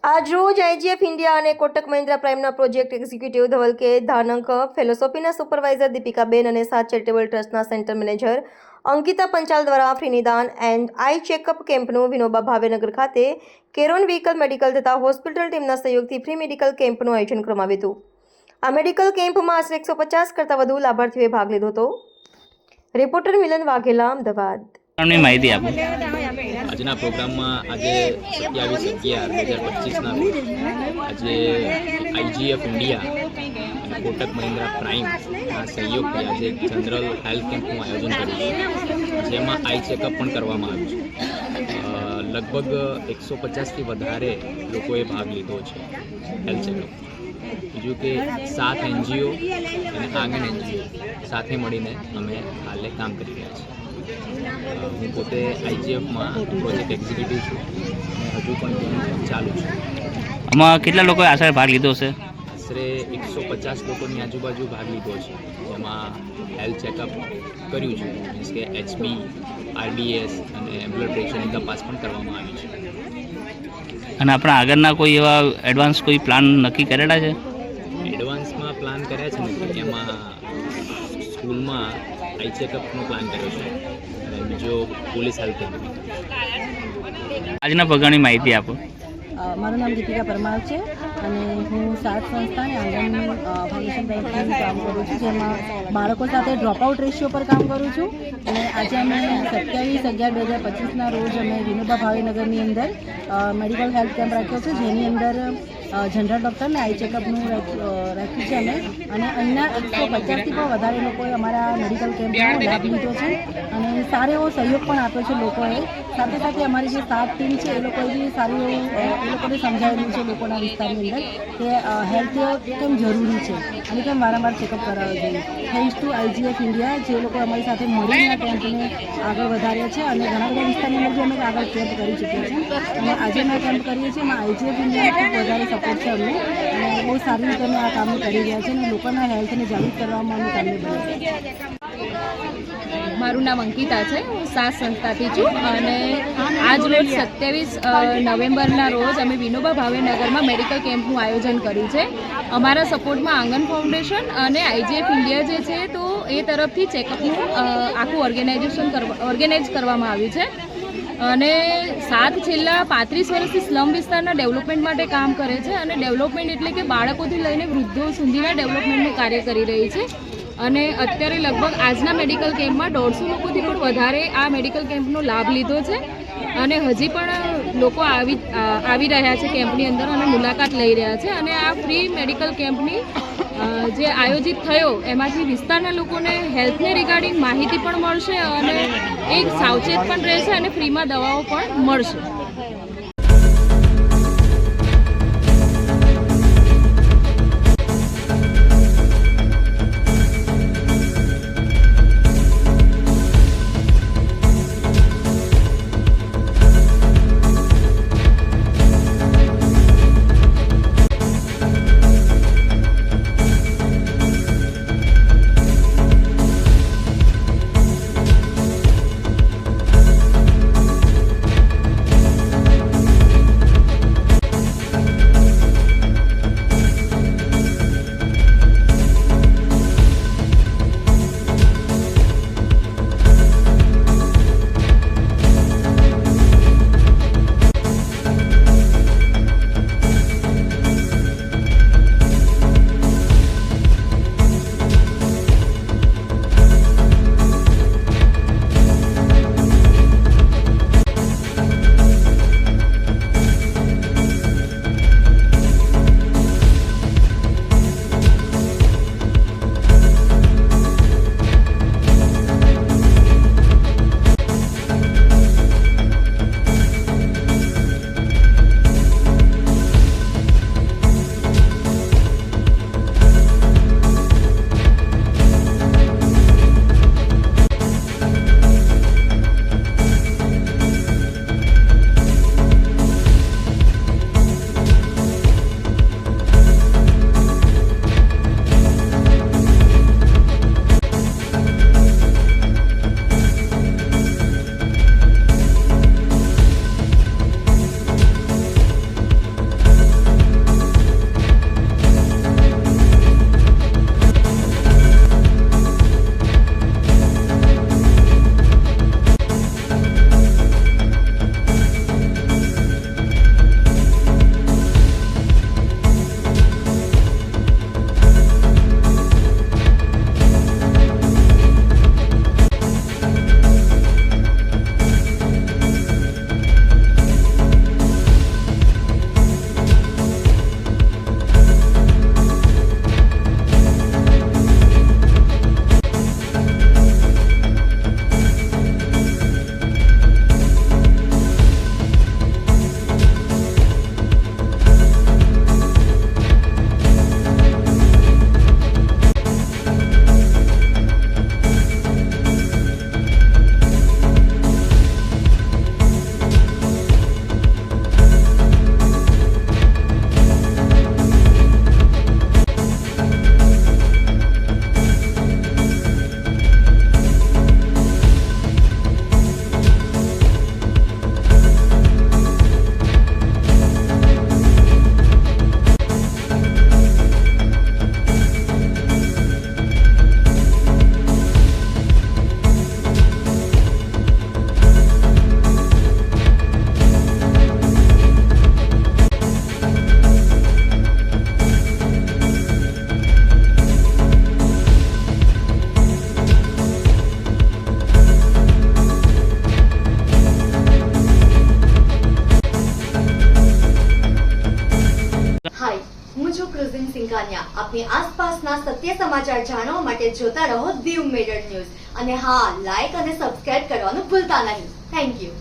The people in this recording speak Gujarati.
આજરોજ આઈજીએફ ઇન્ડિયા અને કોટક મહિન્દ્રા પ્રાઇમના પ્રોજેક્ટ એક્ઝિક્યુટિવ ધવલ કે ધાનક, ફિલોસોફીના સુપરવાઇઝર દીપિકાબેન અને સાત ચેરિટેબલ ટ્રસ્ટના સેન્ટર મેનેજર અંકિતા પંચાલ દ્વારા ફ્રી નિદાન એન્ડ આઈ ચેકઅપ કેમ્પનું વિનોબા ભાવેનગર ખાતે કેરોન વ્હીકલ મેડિકલ તથા હોસ્પિટલ ટીમના સહયોગથી ફ્રી મેડિકલ કેમ્પનું આયોજન કરવામાં આવ્યું હતું. આ મેડિકલ કેમ્પમાં આશરે 150 કરતાં વધુ લાભાર્થીઓએ ભાગ લીધો હતો. રિપોર્ટર મિલન વાઘેલા, અમદાવાદ. માહિતી આપો. આજના પ્રોગ્રામમાં આજે 27/11/2025ના રોજ આજે આઈજીએફ ઇન્ડિયા અને કોટક મહિન્દ્રા પ્રાઇમના સહયોગથી આજે જનરલ હેલ્થ કેમ્પનું આયોજન કર્યું છે, જેમાં આઈ ચેકઅપ પણ કરવામાં આવ્યું છે. લગભગ 150થી વધારે લોકોએ ભાગ લીધો છે હેલ્થ ચેકઅપ. બીજું કે 7 એનજીઓ અને આંગણ એનજીઓ સાથે મળીને અમે હાલે કામ કરી રહ્યા છીએ. હું પોતે આઈજીએફમાં પ્રોજેક્ટ એક્ઝિક્યુટિવ છું અને હજુ પણ તેનું ચાલુ છે. આમાં કેટલા લોકોએ આશરે ભાગ લીધો છે? આશરે 150 લોકોની આજુબાજુ ભાગ લીધો છે, જેમાં હેલ્થ ચેકઅપ કર્યું છે, મીન્સ કે એચબી, આરડીએસ અને બ્લડ પ્રેશરની તપાસ પણ કરવામાં આવી છે. અને આપણા આગળના કોઈ એવા એડવાન્સ કોઈ પ્લાન નક્કી કરેલા છે? એડવાન્સમાં પ્લાન કર્યા છે ને કે એમાં સ્કૂલમાં આઈ ચેકઅપનો પ્લાન કર્યો છે અને બીજો પોલીસ હેલ્થ કેમ્પ. આજના પ્રોગ્રામની માહિતી આપો. મારું નામ દીપિકા પરમાર છે અને હું સાત સંસ્થા અને આંગણની ફાઉન્ડેશન બેંકનું કામ કરું છું, જેમાં બાળકો સાથે ડ્રોપઆઉટ રેશિયો પર કામ કરું છું. અને આજે અમે 27/11/2025ના રોજ અમે વિનોબા ભાવેનગરની અંદર મેડિકલ હેલ્થ કેમ્પ રાખ્યો છે, જેની અંદર જનરલ ડૉક્ટરને આઈ ચેકઅપનું રાખ્યું છે અમે. અને અહીંના 150થી પણ વધારે લોકોએ અમારા મેડિકલ કેમ્પનો લાભ લીધો છે અને સારો એવો સહયોગ પણ આપ્યો છે લોકોએ. સાથે સાથે અમારી જે સાત ટીમ છે એ લોકોએ બી સારું એવું એ લોકોને સમજાવેલું છે લોકોના વિસ્તારની અંદર કે હેલ્થ કેમ જરૂરી છે અને કેમ વારંવાર ચેકઅપ કરાવવો જોઈએ. થેન્ક્સ ટુ આઈજીએફ ઇન્ડિયા, જે લોકો અમારી સાથે મળીને આ કેમ્પને આગળ વધાર્યા છે અને ઘણા બધા વિસ્તારની અંદર અમે આગળ કેમ્પ કરી ચૂક્યા છીએ. અને આજે અમે કેમ્પ કરીએ છીએ એમાં આઈજીએફ ઇન્ડિયાનો ખૂબ વધારે સપોર્ટ છે અમને અને બહુ સારી રીતે અમે આ કામ કરી રહ્યા છીએ અને લોકોના હેલ્થને જાગૃત કરવામાં અમે કામને બની. મારું નામ અંકિતા છે, હું સાત સંસ્થાથી છું અને આજ રોજ 27 નવેમ્બરના રોજ અમે વિનોબા ભાવેનગરમાં મેડિકલ કેમ્પનું આયોજન કર્યું છે. અમારા સપોર્ટમાં આંગણ ફાઉન્ડેશન અને આઈજીએફ ઇન્ડિયા જે છે તો એ તરફથી ચેકઅપનું આખું ઓર્ગેનાઇઝ કરવામાં આવ્યું છે. અને સાત છેલ્લા 35 વર્ષથી સ્લમ વિસ્તારના ડેવલપમેન્ટ માટે કામ કરે છે અને ડેવલપમેન્ટ એટલે કે બાળકોથી લઈને વૃદ્ધો સુધીના ડેવલપમેન્ટનું કાર્ય કરી રહી છે. અને અત્યારે લગભગ આજના મેડિકલ કેમ્પમાં 150 લોકોથી પણ વધારે આ મેડિકલ કેમ્પનો લાભ લીધો છે અને હજી પણ લોકો આવી રહ્યા છે કેમ્પની અંદર અને મુલાકાત લઈ રહ્યા છે. અને આ ફ્રી મેડિકલ કેમ્પની જે આયોજિત થયો એમાંથી વિસ્તારના લોકોને હેલ્થને રિગાર્ડિંગ માહિતી પણ મળશે અને એક સાવચેત પણ રહેશે અને ફ્રીમાં દવાઓ પણ મળશે. કાનિયા. આપની આસપાસના સત્ય સમાચાર જાણવા માટે જોતા રહો દીવ મિરર ન્યૂઝ. અને હા, લાઈક અને સબસ્ક્રાઇબ કરવાનું ભૂલતા નહીં. Thank you.